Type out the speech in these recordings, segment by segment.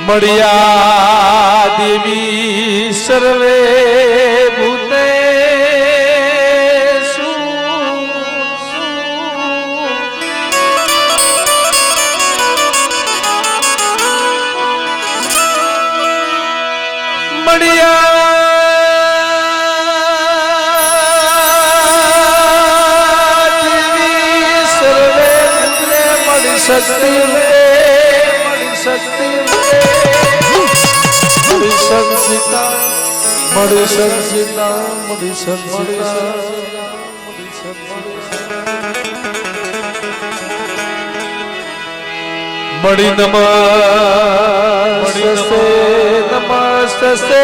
મળ્યા દેવી સર્વે ભૂતે મળ્યા દેવી સર્વે ભૂતે મળી શક્તિ મળી શક્તિ મળી સંસિતા મળી સંસિતા મળી નમસ્તે નમસ્તે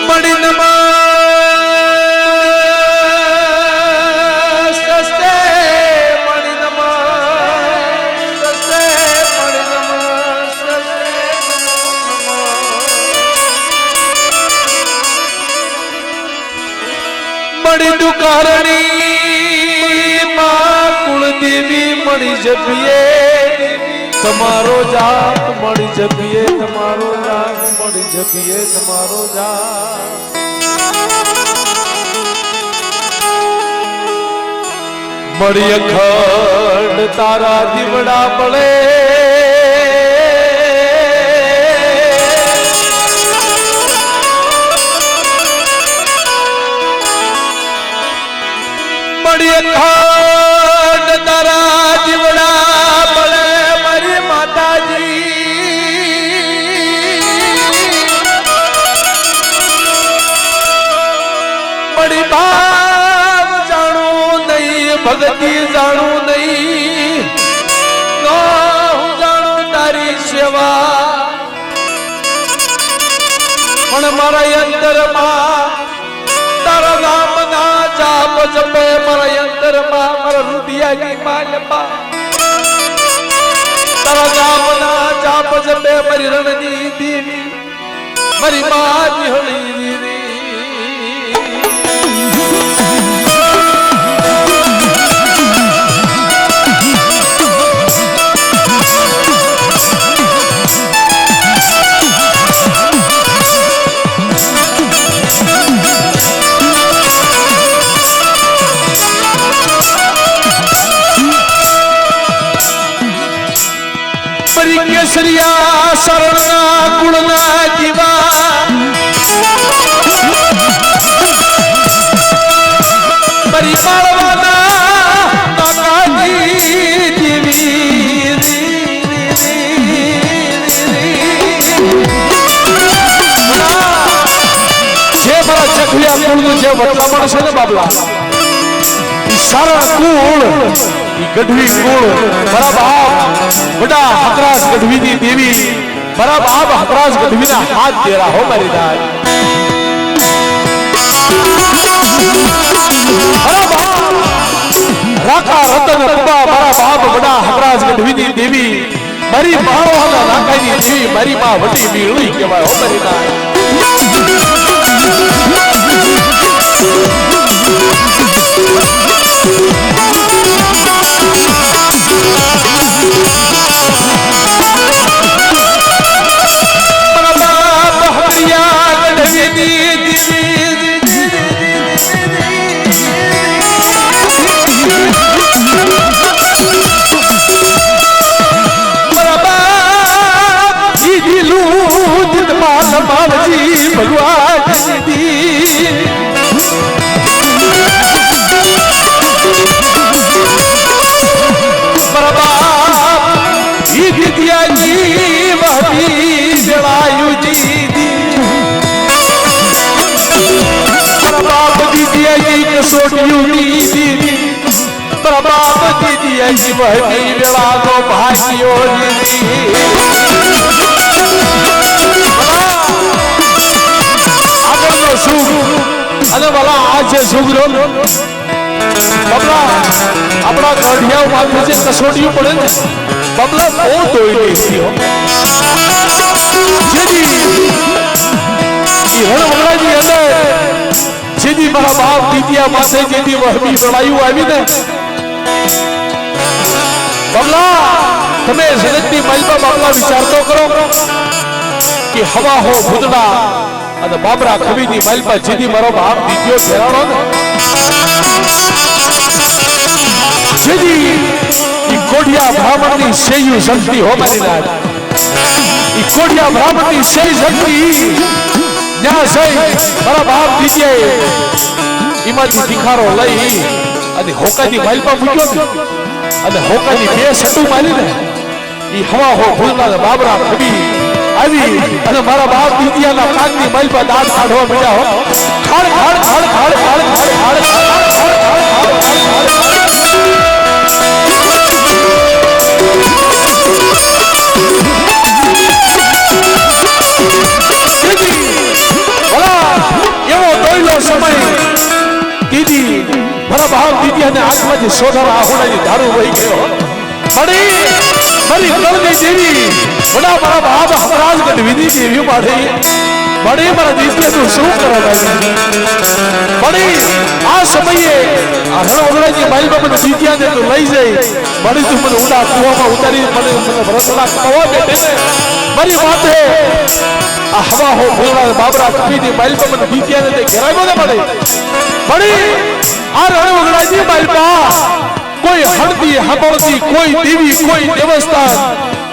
મળી નમસ્તે મળી દુકારણી માં કુળદેવી મળી જપીએ તમારો જાપ મળી જપીએ તમારો જાપ મળી જપીએ તમારો જાપ મળી અખંડ તારા દીવડા બળે અખંડ તારા દીવડા બળે મારી માતાજી મળી ભાવ જાણું નહીં ભક્તિ જાણું નહીં હું જાણું તારી સેવા પણ મારા અંતરમાં તારા નામ ના જાપ જપે મારા અંતરમાં મારા હૃદયની માલપા તારા નામ ના જાપ જપે મારી રણની દેવી મારી માજી હળી દેવી કેસરિયા શરણના ગુણના જીવા પરિમાળવાના કાકાજી દેવી જે મારા ચકલિયા કુળનું જે વટલામણ છે ને બાબલા શરણ કુળ ગઢવી કુળ મારા બાપ બડા હકરાજ ગઢવીની દેવી મારા બાપ હકરાજ ગઢવીના હાથ દેરા હો મારી દાદ મારા બાપ રાકા રતન રૂપા મારા બાપ બડા હકરાજ ગઢવીની દેવી મારી માળવાના રાકાની દેવી મારી માં વટી વીળી કહેવાય હો મારી દાદ પ્રભાત દીદી જીવની વેળા તો ભાગ્યો દીદી સુગરો બબલા આપણા ગઢિયાઓ માથે જે કસોટીઓ પડે ને બબલા બહુ ધોઈ લેતી હો જેદી ઈ હણવગડાની અંદર જેદી મારા બાપ દીદિયા માથે જેદી વહમી લડાઈઓ આવી ને બબલા તમે જગતની મહિમા બાબલા વિચાર તો કરો કે હવા હો ભૂતડા અને બાબરા ખબીની મહિમા જેદી મારો બાપ દીદિયો ફેરાણો ને જેદી ઈ કોઢિયા બ્રાહ્મણની સેયુ શક્તિ હો મારી નાથ ઈ કોઢિયા બ્રાહ્મણની સેય શક્તિ ન્યા સઈ મારા બાપ દીદિયાએ ઈમાંથી તીખારો લઈ અને હોકાની મહિમા મૂક્યો ને અને હોકાની બે સટુ મારી ને ઈ હવા હો ભૂલના બાબરા ખબી આવી અને મારા બાપ દીદિયાના કાનની મહિમા દાંત કાઢવા મળ્યા હો ખાડ ખાડ ખાડ ખાડ ખાડ ખાડ ખાડ એવો દોયલો સમય દીદી મારા બાપ દીદિયાને આંખમાંથી સોધારા આહોડાની ધારું વહી ગયો મળી મારી કળની દેવી વડા મારા બાપ હમરાજ ગઢવીની દેવી મારી મળી મારા દીદિયાનું શું કરવા મળી આ સમયે આ હણવગડાની માલમાં મને દીદિયાને તું લઈ જઈ મળી તું મને ઉડા કુવામાં ઉતારી મને ભરતના કવા બેઠે ને મારી માથે આ હવા હો ભૂલના બાબરા કપીની માલમાં મને દીદિયાને તે ઘેરાવ્યો ને મળી આ રણવગડાની માલમાં કોઈ હળદી હાંભળતી કોઈ દેવી કોઈ દેવસ્થાન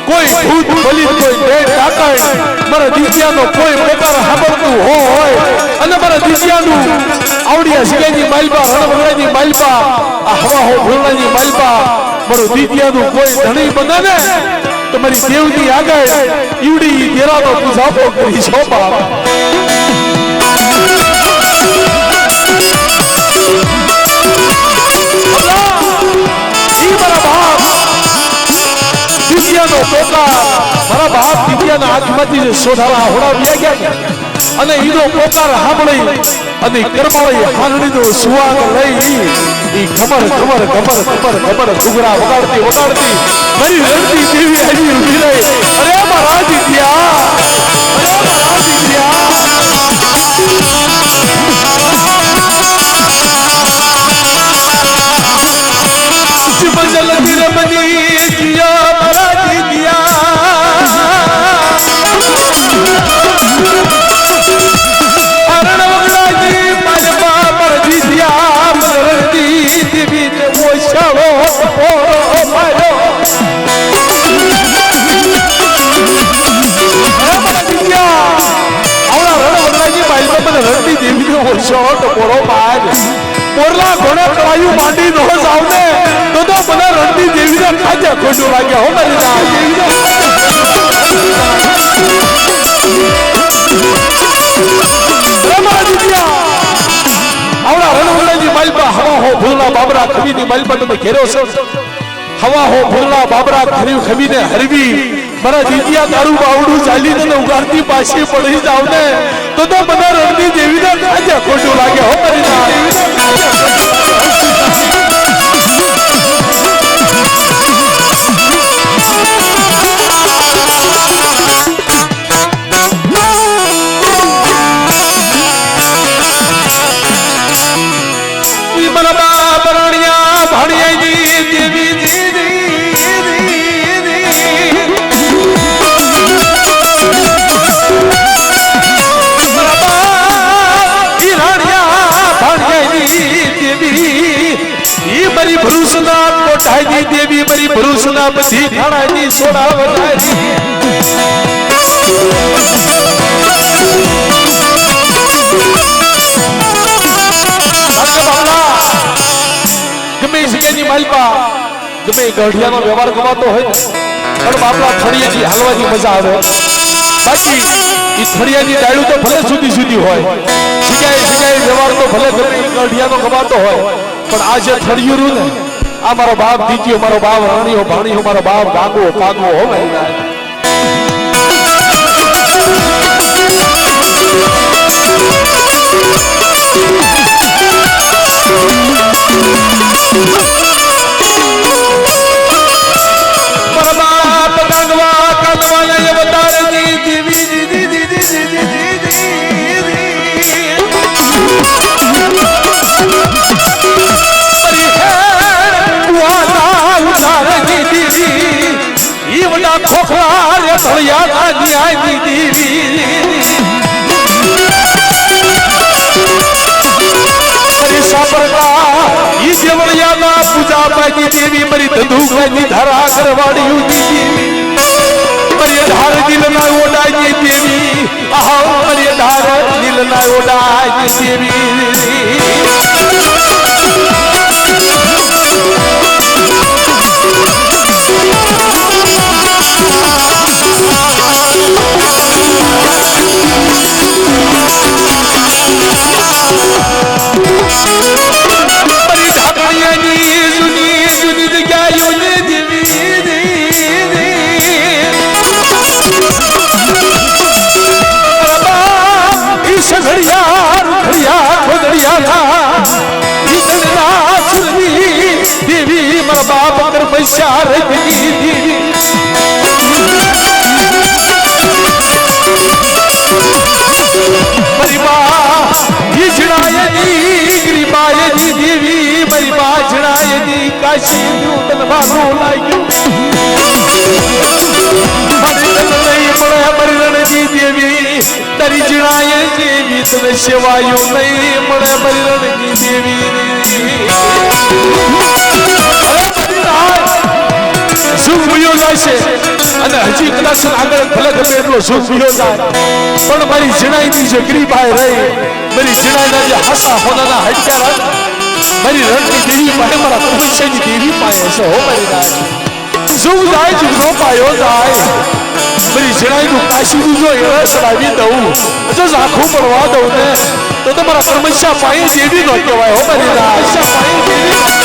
કોઈ ભૂત બલિત કોઈ દેવ ડાકણ મારા દીદિયાનો કોઈ પ્રકાર હાંભળતું હોય અને મારા દીદિયાનું આવડિયા સિંહની માલમાં રણવગડાની માલમાં આ હવા હો ભૂલનાની માલમાં મારું દીદિયાનું કોઈ ધણી બને ને તો મારી દેવની આગળ ઈવડી દેરાનો પૂજાપો કરી છો બાપ દીદિયાનો પોકાર મારા બાપ દીદિયાના હાથમાંથી જે સોધારા હોડાવ્યા ગયા અને ઈનો પોકાર સાંભળી અને કરમાળી હારણીનો સુવાગ લઈ ઈ ખબર ખબર ખબર ખબર ખબર ઘુઘરા વગાડતી વગાડતી મારી રડતી દેવી આવી ઊભી રહી અરે મારા દીદિયા અરે મારા દીદિયા મંજલ રમની જીયા મારા દીદિયા અરણવગડાની માલમાં મારા દીદિયા મરતી દેવી ને ઓછાળો પોરો માર્યો મારા દીદિયા આવડા રણવગડાની માલમાં મને રડતી દેવી ને ઓછાળો પોરો માર્યો મોરલા ઘોડે કળાયું માંડી નો જાવ ને તો મને રણતી દેવીને ખાધ્યા ખોટું લાગ્યા હો મારી દેવીને આવડા રણવગડાની માલમાં હવા હો ભૂલના બાબરા ખબીની માલમાં તમે ઘેરો છો હવા હો ભૂલના બાબરા ખબીને હરવી મારા દીદિયા તારું બાવડું ચાલીને ને ઉગાડતી પાછી પડી જાવ ને તો મને રણતી દેવીને ખાધ્યા ખોટું લાગ્યા હો મારી મારી ભરૂસના કોઠાઈની દેવી મારી ભરૂસના બધી થાણાની સોડા વધારી ગમે જગ્યાની માલપા ગમે ગઢિયાનો વ્યવહાર ગમાતો હોય પણ બાપલા થળિયાની હાલવાની મજા આવે બાકી ઈ થળિયાની ડાળું તો ભલે સુધી સુધી હોય જગ્યાએ વ્યવહાર તો ભલે ગમે ગઢિયાનો ગમાતો હોય પણ આ જે થળિયું રહ્યું ને આ મારો બાપ દીકરીઓ મારો બાપ રાણીઓ ભાણીઓ મારો બાપ ગાગો પાગો હો ભાઈ बाप गंगवा कलवा ने अवतार दी देवी खोखला रे धड़िया न्याय देवी देवड़िया पूजा पाई देवी मरी धंधुक धारा करवाड़ी मरी धार दिल ना ओडाई देवी आहा मरी धार दिल ना ओडाई देवी देवी मर बाप कर पैसार मरी बाजी देवी मरी बाजनाय दी काशी नूतन भागो लागी मरी देवी तरी जनाय देवी तन सेवायु नहीं मरे मरी देवी સુખ વિયો જાય છે અને હજી કદાચ આગળ ભલે ગમે એટલો સુખ વિયો જાય પણ મારી જણાઈની જે ગરીબાઈ રહી મારી જણાઈના જે હાસા હોનાના હડક્યા મારી રણની દેવી પાસે મારા તપસ્યાની દેવી પાસે છે હો મારી રાજ સુખ જાય જુગનો પાયો જાય મારી જણાઈનું કાશીનું જો એવા સડાવી દઉં જો ઝાખું પડવા દઉં ને તો તમારા પરમસ્યા પાયે દેવી નો કહેવાય હો મારી રાજ પાયે દેવી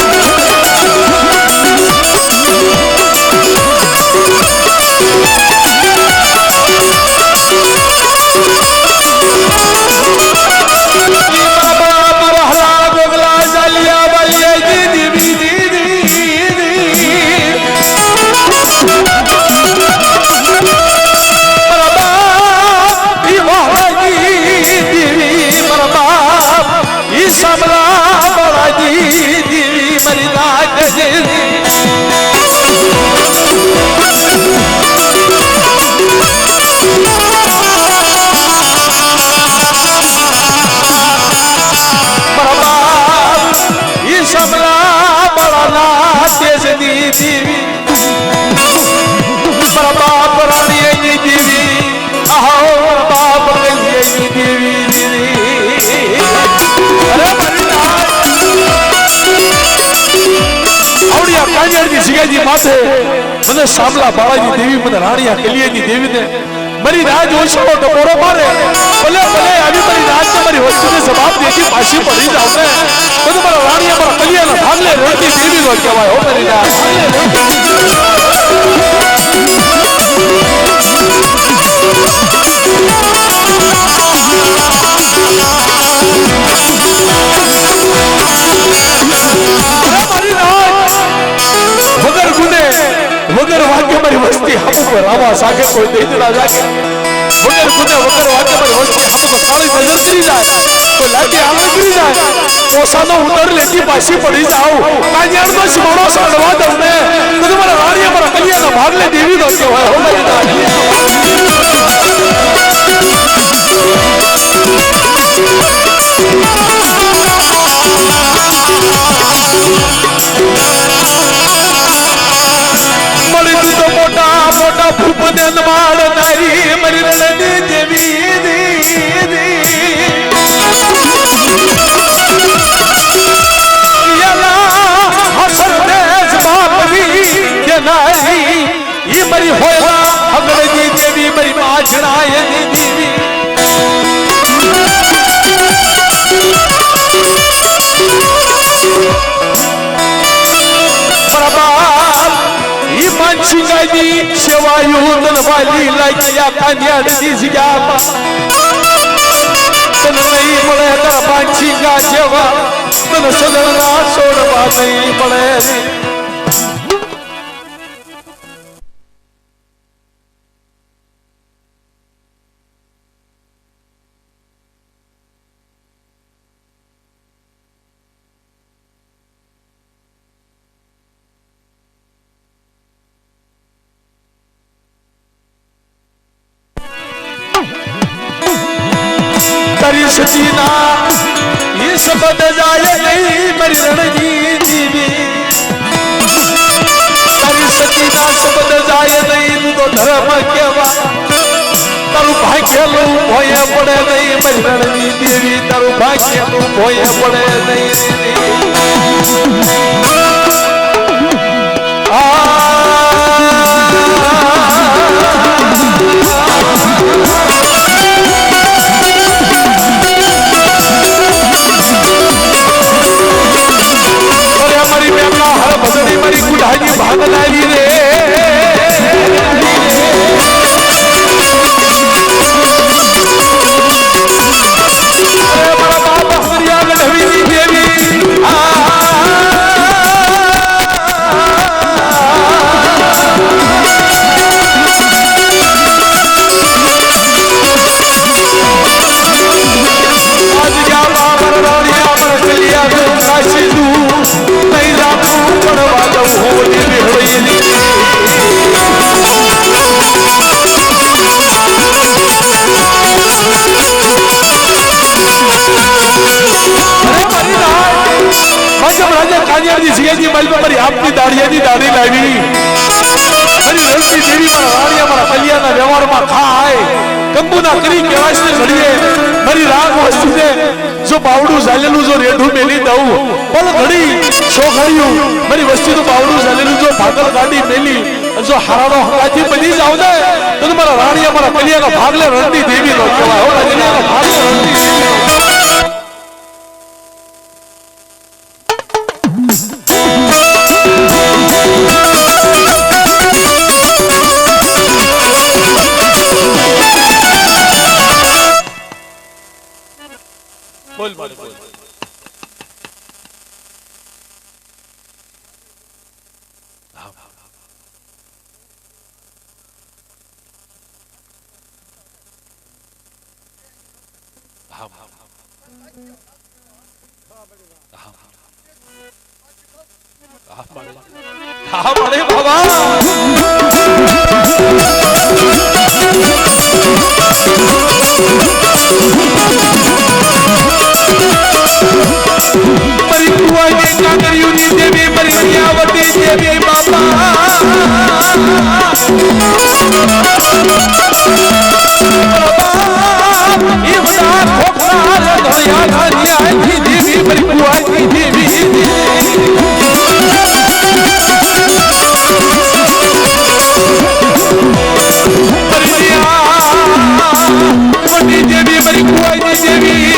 माथे મને સામલા બાળાની દેવી મને રાણીયા કલિયાની દેવીને મારી રાજ ઓછો ટકોરો મારે ભલે ભલે આવી મારી રાજ મારી વસ્તુને જવાબ દેતી પાછી પડી જાવ ને તો મારા રાણીયા મારા કલિયાના ભાગલે રડતી દેવી નો કહેવાય હો મારી રાજ वगर वाक्य मारी वस्ती हम पर आवा सागे कोई दे देना जाके वगर गुने वगर वाक्य मारी वस्ती हम को काली नजर करी जाए कोई लागे आंगण करी जाए ओसानो उतर लेती पासी पड़ी जाओ कान्यार तो सिमोनो सड़वा दो ने तो तुम्हारा रानी हमारा कलिया ना भाग ले देवी दो के हो मेरी रानी भूपन माड़ नारी मरी रणनी देवी हसन देश बापवी के नारी ये मरी होया हगड़नी देवी मरी माछड़ायनी देवी शिंगाई सेवायु वाली लाइया कन्या दी जियापा तन नहीं मले तर पांचिंगा जेवा તન સદના છોડવા નહીં પડે તારી સતીના ये शब्द जाए नहीं मेरी रणजीत भी तारी सती ना शब्द जाए नहीं तू तो धर्म केवा तारू भाग्यलू भोये पड़े नहीं मेरी रणजीत देवी तारू भाग्यलू भोये पड़े नहीं મારી ગુડાની ભાગ લાવી રે મારા બાપ હરિયા ગઢવીની દેવી આજ ગયા બાબર રાણીયા પર કલિયા કાશી તું નહીં રાખું પડવા દઉં હોલી બેહળીની રાજા કાનિયાની સિંહજી મારી પર મારી આપની દાઢિયાની દાઢી લાવી મારી રણતી દેવી મારા રાણીયા મારા કલિયાના વ્યવહારમાં ખાય કંકુના કરી કેવાશને ઘડીએ મારી રાગ વસ્તુને જો બાવડું ઝાલેલું જો રેઢું મેલી દઉં બોલ ઘડી સો ઘડ્યું મારી વસ્તુ તો બાવડું ઝાલેલું જો ભાગલ ગાડી મેલી જો હારાનો હકાથી બની જાવ ને તો મારા રાણીયા મારા કલિયાનો ભાગલે રણતી દેવી નો કહેવાય હો કલિયાનો ભાગલે રણતી દેવી बोल बोल बोल बड़े बाबा मरी कुआ ने कांगरियुनी देवी मरी मियावती देवी बाबा ये बड़ा खोखरा धनिया धनिया की देवी मरी कुआ की देवी देवी मरी कुआ की देवी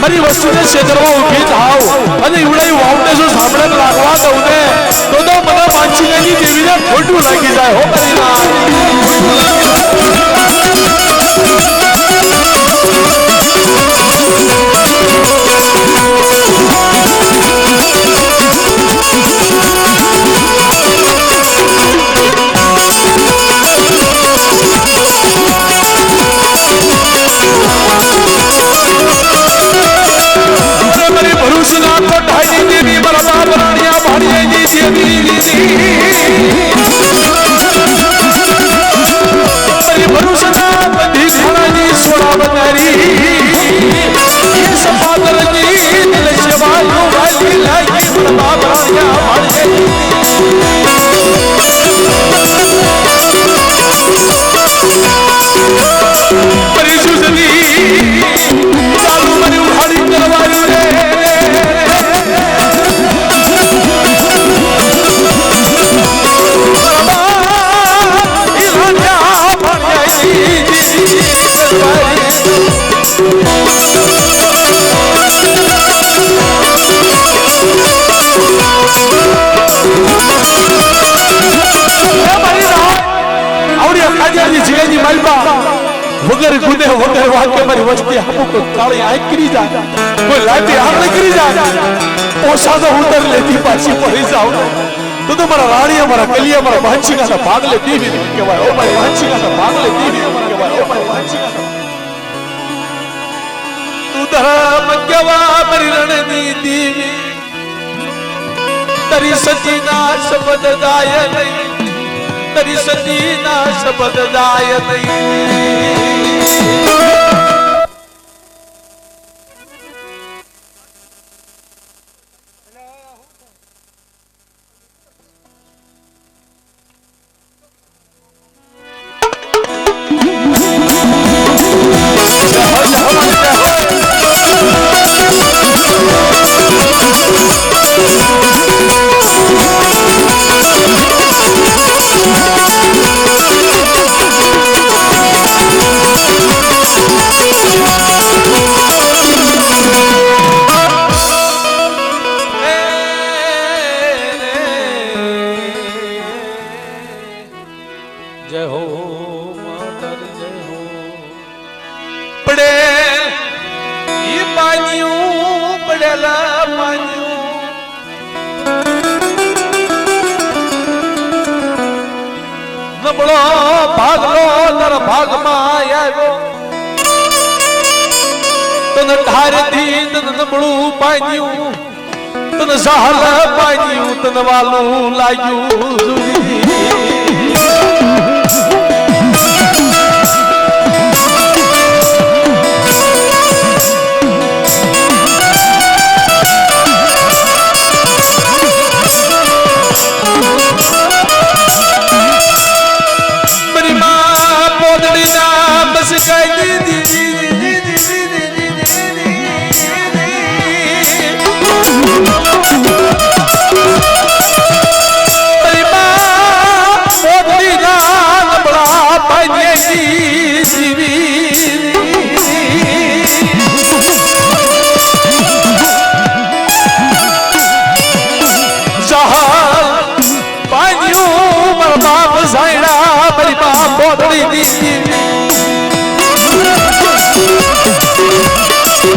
મારી વસ્તુને છેતરવા ઉભી થાવ અને ઈવડાઈ વાવને જો સાંભળે લાગવા દઉં ને તો મને માનસિંહની દેવીને ખોટું લાગી જાય હો કરી ના मालबा वगर गुने वगर वाक्य मारी वस्ती हमको काली आंख करी जा कोई लाठी हाथ करी जा ओसा तो उतर लेती पाछी पड़ी जाओ तो मारा रानी हमारा कलिया हमारा भांची का भाग लेती भी के भाई ओ भाई भांची का भाग लेती भी के भाई ओ भाई भांची का तू धर्म केवा मेरी रणनीति तरी सती ना शब्द दाय नहीं तरी सती ना शब्द दाय नहीं जय हो मातर जय हो पड़े ये पानियों पड़ेला पानियों नबड़ो भागलो नर भाग मायावो तन ढार दी तन नबड़ू पानियों तन सहल पानियों तन वालू लायू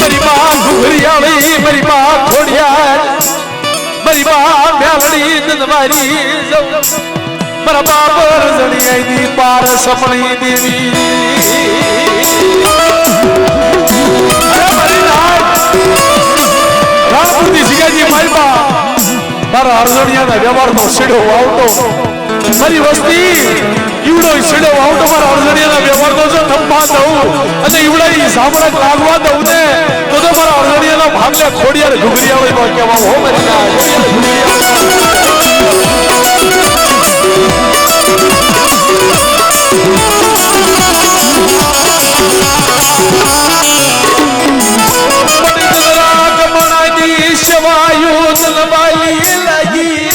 मेरी मां घुघरियाली मेरी मां खोड़ियार मेरी मां म्यालड़ी नंदवारी मेरा बाप रजनी आई दी पार सपनी देवी अरे राणपुरती सिगाजी मालबा मारा रजनिया ना व्यवहार नो सीडो आवतो મારી વસ્તી ઈવડો છેડો આવતો મારા અરજણિયાના વ્યવહારનો જો થંભા દઉં અને ઈવડા ઈ સામરાક લાગવા દઉં ને તો મારા અરજણિયાના ભાગલે ખોડિયાર ઘુઘરિયાળો કહેવા હો મારી ના શિવાયુ તલવાલી લાગી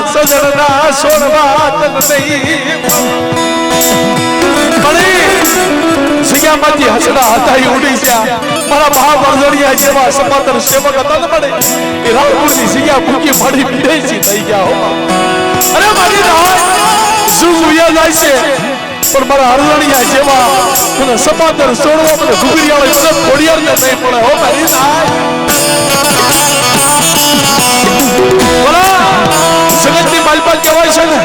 सजना सोनवात नहीं बड़ी सिया मजी हसना हता ही उड़ी जा मारा बाप अरजणिया जेवा समातर सेवक હતા ને પડે એ રાણપુરની સિયા ભૂકી મારી પીડે છે થઈ ગયા હો અરે મારી રાત સુયા જાય છે પણ મારા અરજણિયા જેવા મને સમાतर સોડવા મને ઘુઘરિયાળો મને ખોડિયાર ને નહીં પડે હો મારી રાત જગતની માલપા કહેવાય છે ને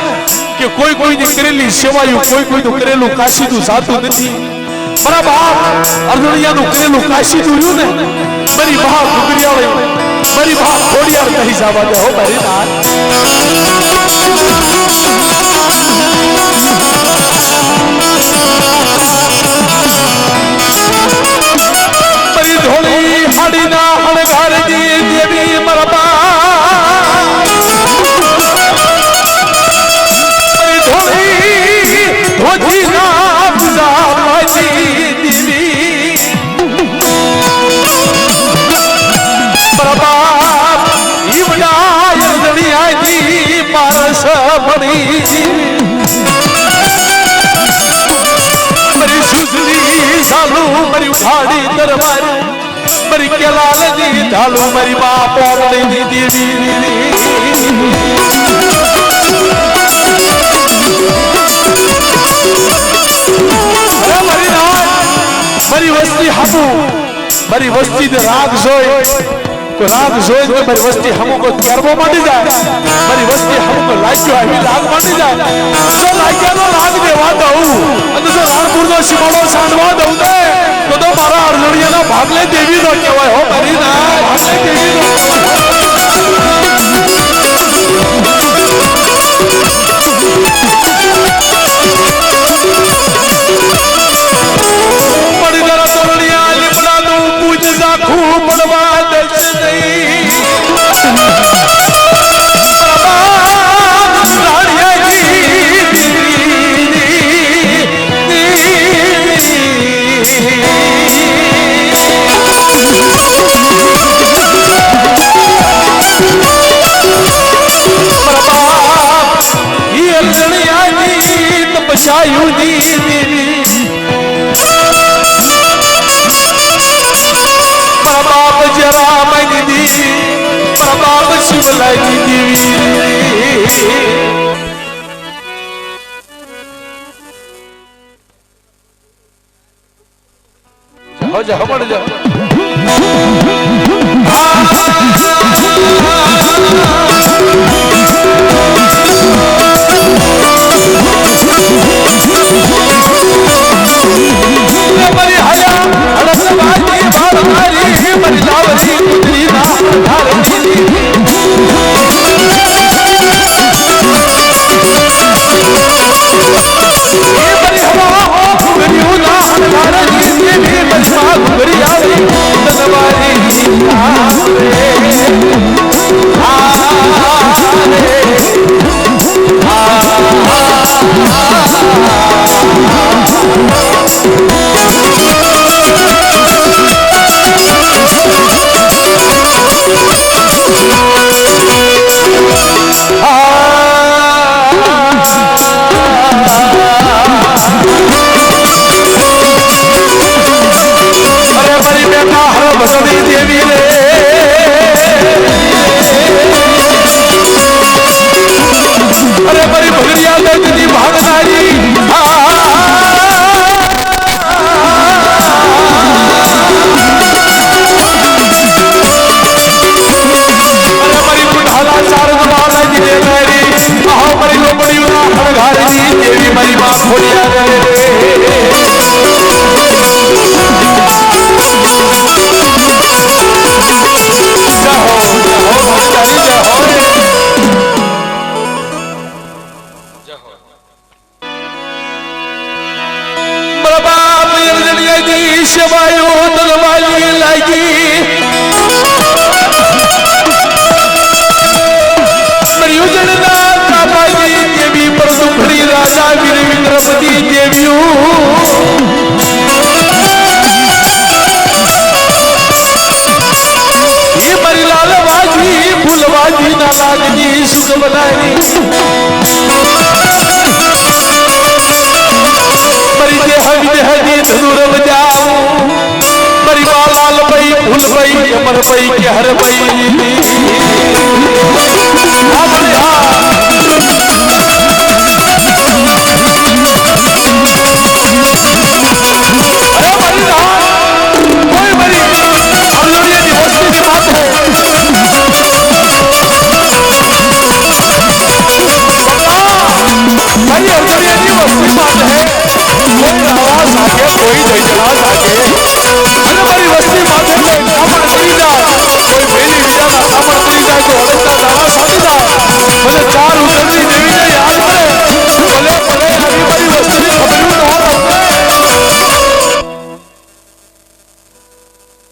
કે કોઈ કોઈની કરેલી સેવાયું કોઈ કોઈનું કરેલું કાશીદું સાતું નથી મારા બાપ અરજણિયાનું કરેલું કાશીદું રહ્યું ને મારી બા ઘુઘરિયાળો મારી બા ખોડિયાર કહી જવા દે હો મારી રાત મારી ધોળી હાડીના હણગારજી દેવી મારા બા के लाल जी ढालो मरी बाप देवी देवी मरी वस्ती हमू मरी वस्ती दे राग जोए तो राग जोए तो मरी वस्ती हमू को त्यारबो मानी जाए मरी वस्ती हमू को लाइक्यो है राग मानी जाए जो लाइक्या नो राग देवा दऊ અને જો રાણપુર નો સીમાડો સાંડવા દઉં ને તો મારા અરજણિયાનો ભાગલે દેવી નો કહેવાય હો મરી ના ભાગલે દેવી નો जा हमारे जा मरी हया हड़स बाजी भारतारी मरी लावरी कुदरी ना धारती ये मरी हवा घुगरियो ना हमारी देवी मजमा घुगरी आवी तनवारी अमर पई के हर पई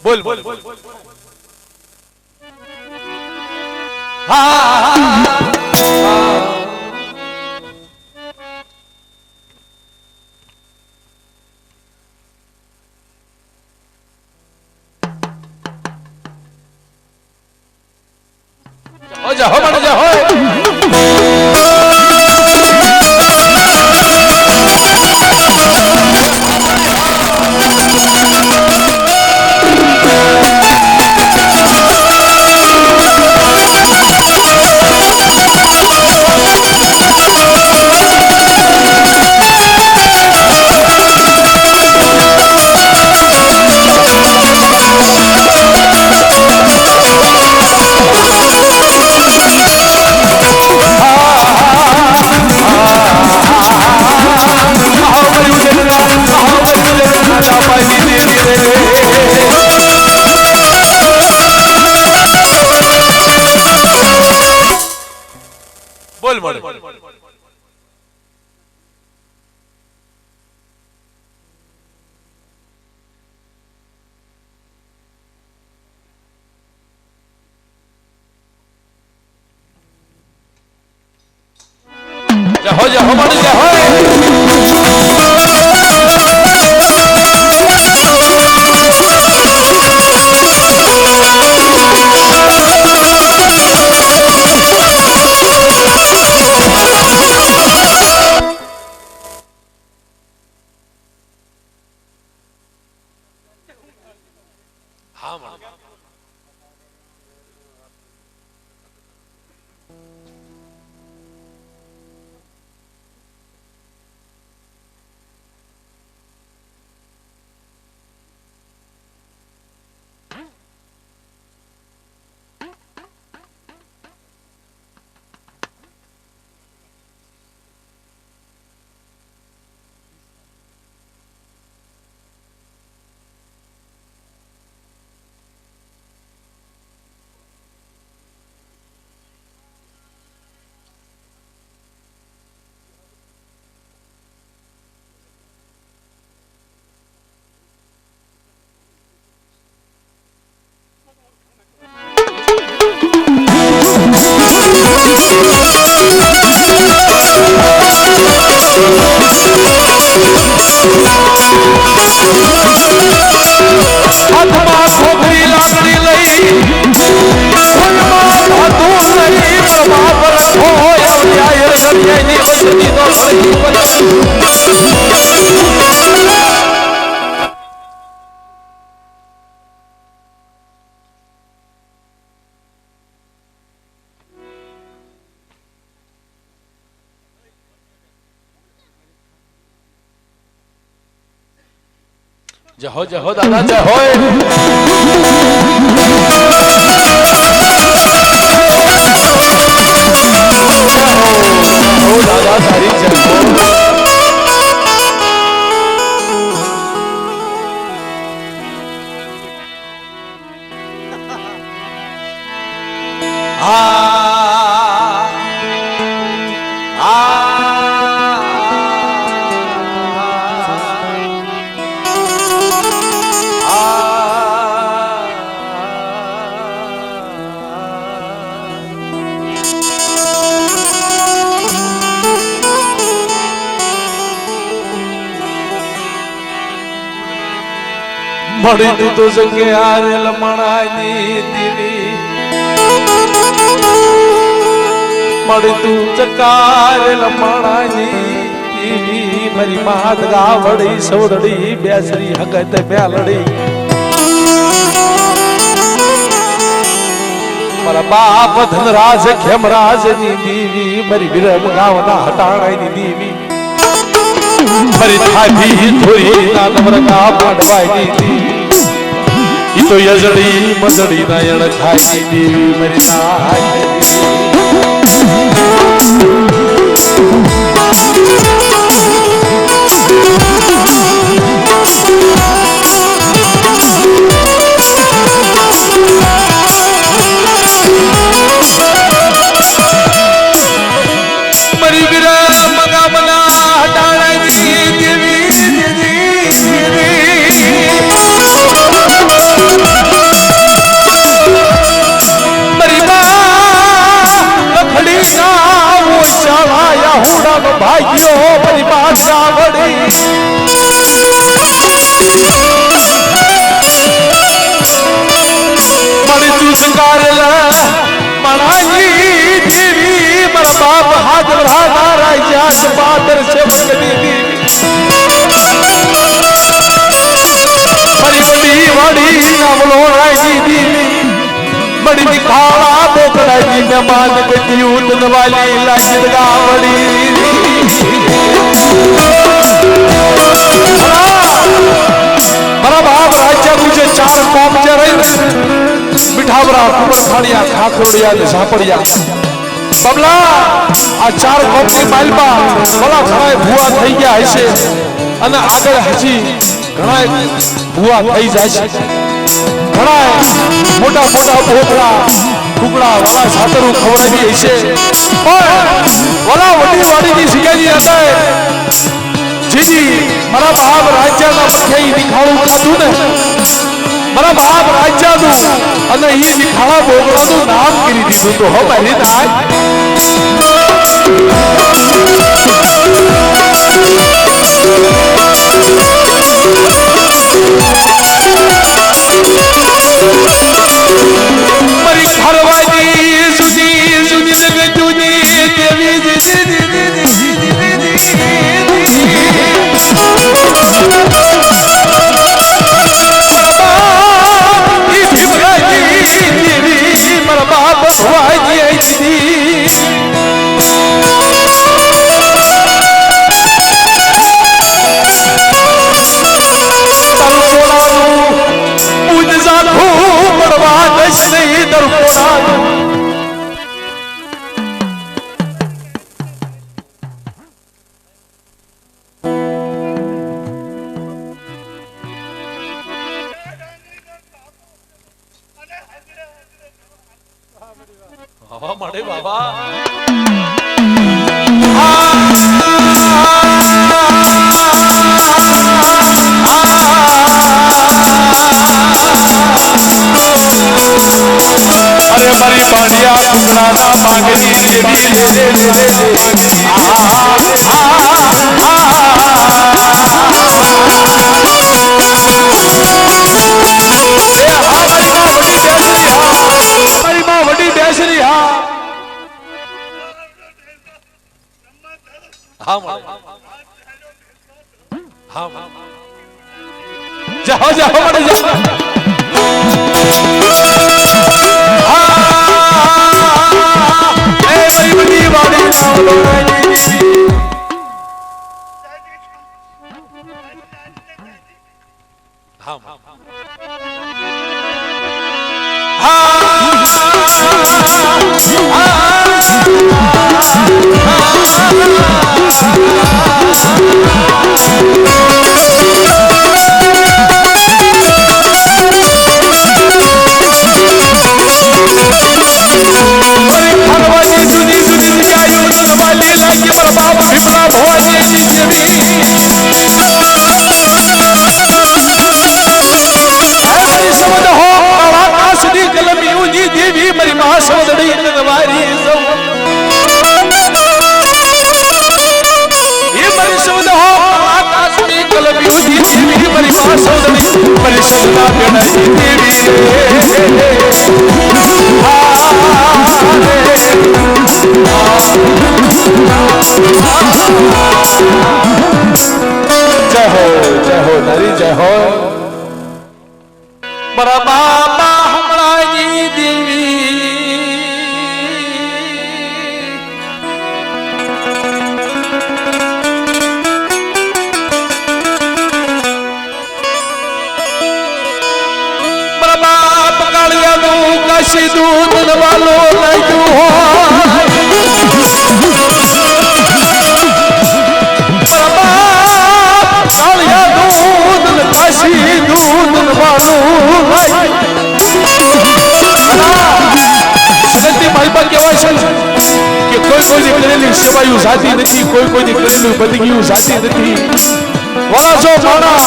बोल बोल जाओ बन जाओ બોલ મળે हो जा हो मर जा होए हाँ जहो जहो दादा जहो दादा सारी जहो मड़ी तू तो संगे आरे लमणानी दीवी मड़ी तू चकार लमणानी दीवी मरी मात गावड़ी सोडड़ी बेसरी हगत ब्यालड़ी मरा बाप धनराज खेमराज नी दीवी मरी विरम गावना हटाणाई नी दीवी मरी थाभी थोड़ी ना नवरका पाडवाई दी ई तो यजड़ी मजड़ी नायण खाई दी मरी नाई मरी बिरा मगा मना हटाना भाइयों बड़ी बात बड़ी बड़ी चूसकार मनाई देवी मर बाप हाजर हारा याद बादर से दीदी बड़ी बड़ी बड़ी नवलो राई दीदी बड़ी दिखावा बोकड़ा जी मेहमान बेटी उतन वाली लाजिद गावड़ी बड़ा बाप राज्य मुझे चार कौम चढ़े मिठावरा कुमर खाड़िया खाकोड़िया झापड़िया बबला आ चार कौम की मालबा बड़ा घણા ભૂવા થઈ ગયા હશે અને આગળ હજી ઘણા ભૂવા થઈ જાય છે ઘણા મોટા મોટા બોકડા ટુકડા વાલા સાતરું ખવડાવી હશે પણ વાલા વડી વાડીની શિકારી હતા જીજી મારા બાપ રાજ્યના મથે દિખાડું હતું ને મારા બાપ રાજ્યનું અને એ દિખાડા બોગડાનું નામ કરી દીધું તો હો મારી નાય મારી ઘરવાળી સુજી સુજી જગ જુની દેવી મારા બાપ મળે બાબા અરે મારી પાડિયા ટુકડાના માંગની દેવી લે લે લે જાઓ જાઓ મળે જાઓ जय हो नारी जय हो बड़ा बाबा हमरानी देवी बड़ा बाप कालिया नु काशी दूध वालो लाजू हो સેવાયું જાતી નથી કોઈ કરેલું બદગીયું જાતી નથી વાલા જો માણા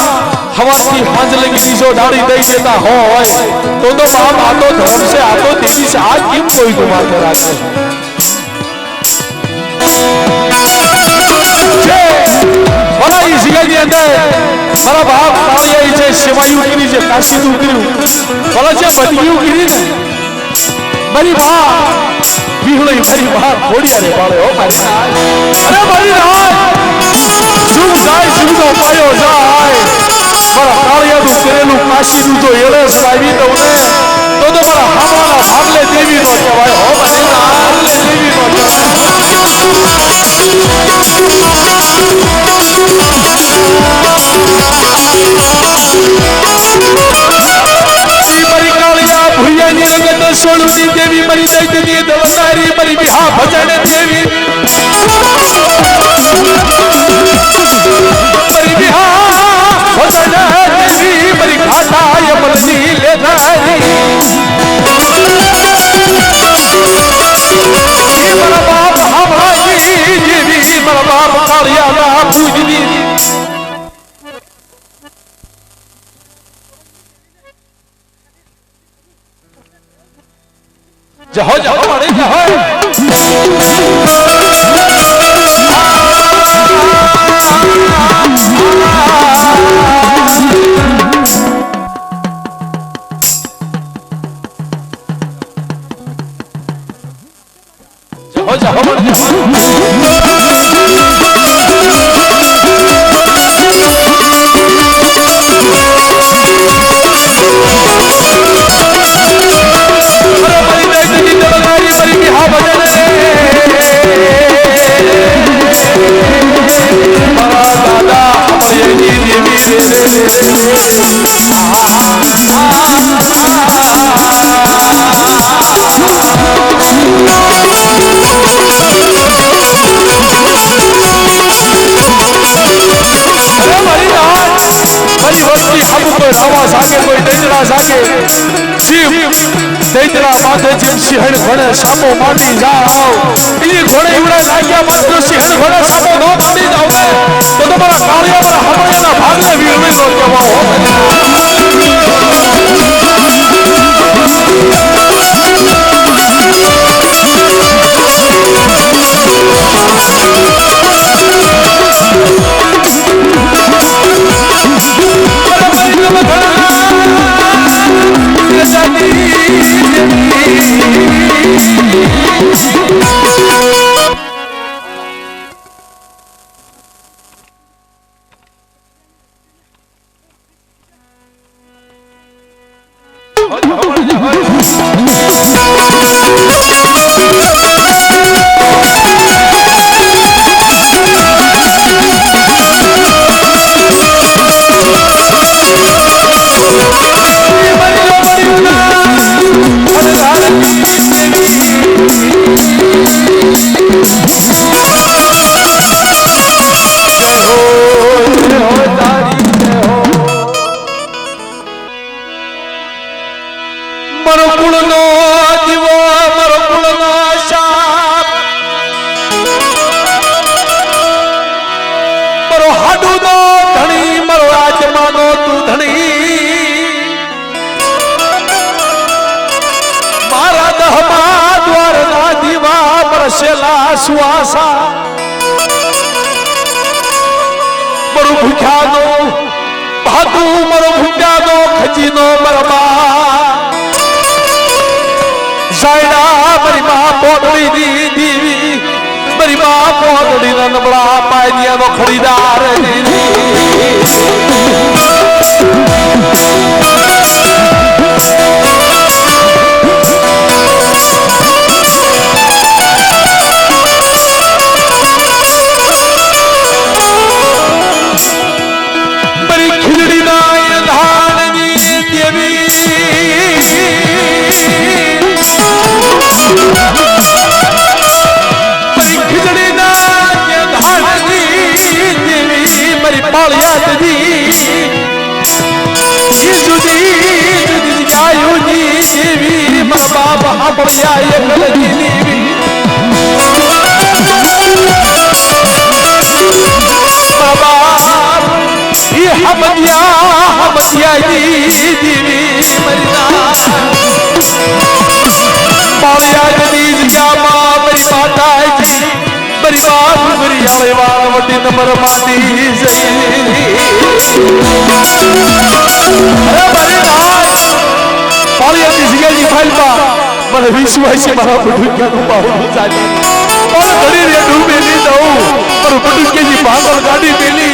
હવાથી હાંજ લગી જો ડાળી દઈ દેતા હોય તો બાપ આ તો ધર્મ છે આ તો દેવી છે આ કેમ કોઈ કો માથે રાખે છે વાલા ઈ જગ્યાની અંદર મારા બાપ કાળિયા છે સેવાયું કરી છે કાશીનું કર્યું વાલા છે બદગીયું કરી ને મારી બા વિહળી મારી બહાર ખોડિયા રે બાળે ઓ મારી અરે મારી રાય સુખ જાય સુખનો પાયો જાય મારા કાળિયાનું કરેલું કાશીનું જો એળે સવાવી દઉં ને તો મારા હામાના ભાગલે દેવી નો કહેવાય હો મારી ભાગલે દેવી નો મારી કાળિયા ભુરિયાની રંગત સોળુની દેવી મારી દૈત્યની દવસારી મારી વિહા ભજન દેવી મારી વિહા ભજન દેવી મારી ઘાટાય મલની લેધારી जाओ जाओ कोई दैतरा जागे शिव दैतरा माथे जिन सिंहण घोड़े सापो माटी जाओ ये घोड़े इवड़ा लाग्या मात्र सिंहण घोड़े सापो नो माटी जाओ तो तुम्हारा कालिया पर हमारे ना भागने वीर में लो के वो सुआसा मरु भुख्यानो भातु मरु भुख्यानो खजीनो मरबा जायना मरी मां पोतड़ी दी दीवी मरी मां पोतड़ी ना नबड़ा पाए दिया नो खरीदार दीदी बढ़िया ये गलती नीवी बाबा ये हमदिया दीवी मरना बढ़िया जनीज क्या माँ मेरी माता जी मेरी बाप मेरी आले वाला वड्डी नंबर माती सही अरे मरना बढ़िया किसी जी फाइल पा મને વિશ્વાસ છે મારા બટુકિયાનું બાહુ ચાલી ઓર ઘડી રે ડૂબેલી દઉં પર બટુકિયાની ભાગળ ગાડી પેલી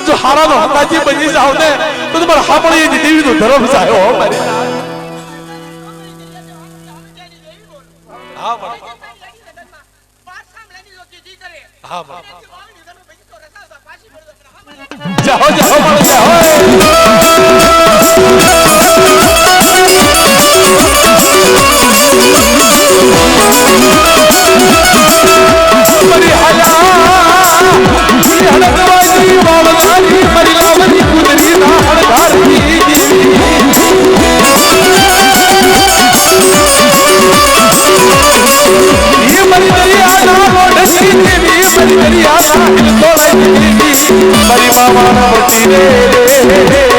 જો હારાનો હકાજી બની જાવ ને તો તમાર હાપણી દેવીનો ધર્મ જાય હો મારી હા હા જાઓ જાઓ જાઓ मरी हला हड़वाजी बावलानी मरी लावनी कुदरी ना हड़घर की ये मरी दरिया ना मोढ़ी देवी मरी दरिया ना हिल तोड़ाई देवी मरी बाबा ना मोटी रे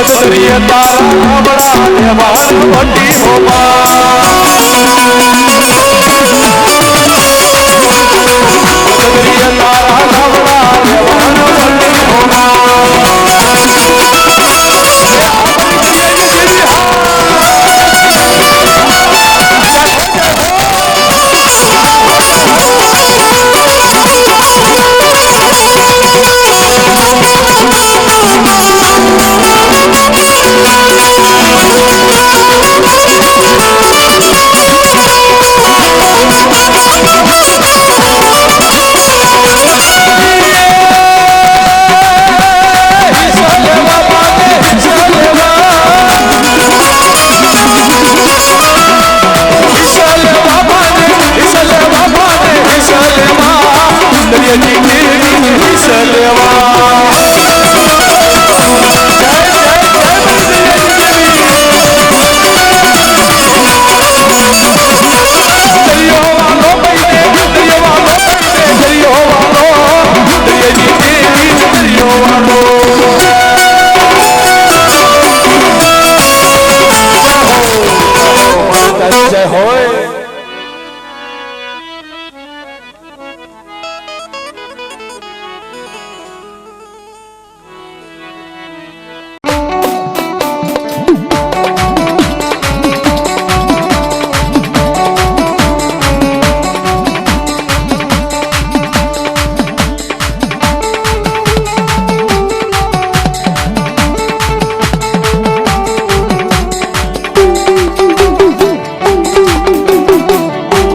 બદરીએ તારા બડા દેવાન વટી હોમા બદરીએ તારા બડા દેવાન વટી હોમા જય હોય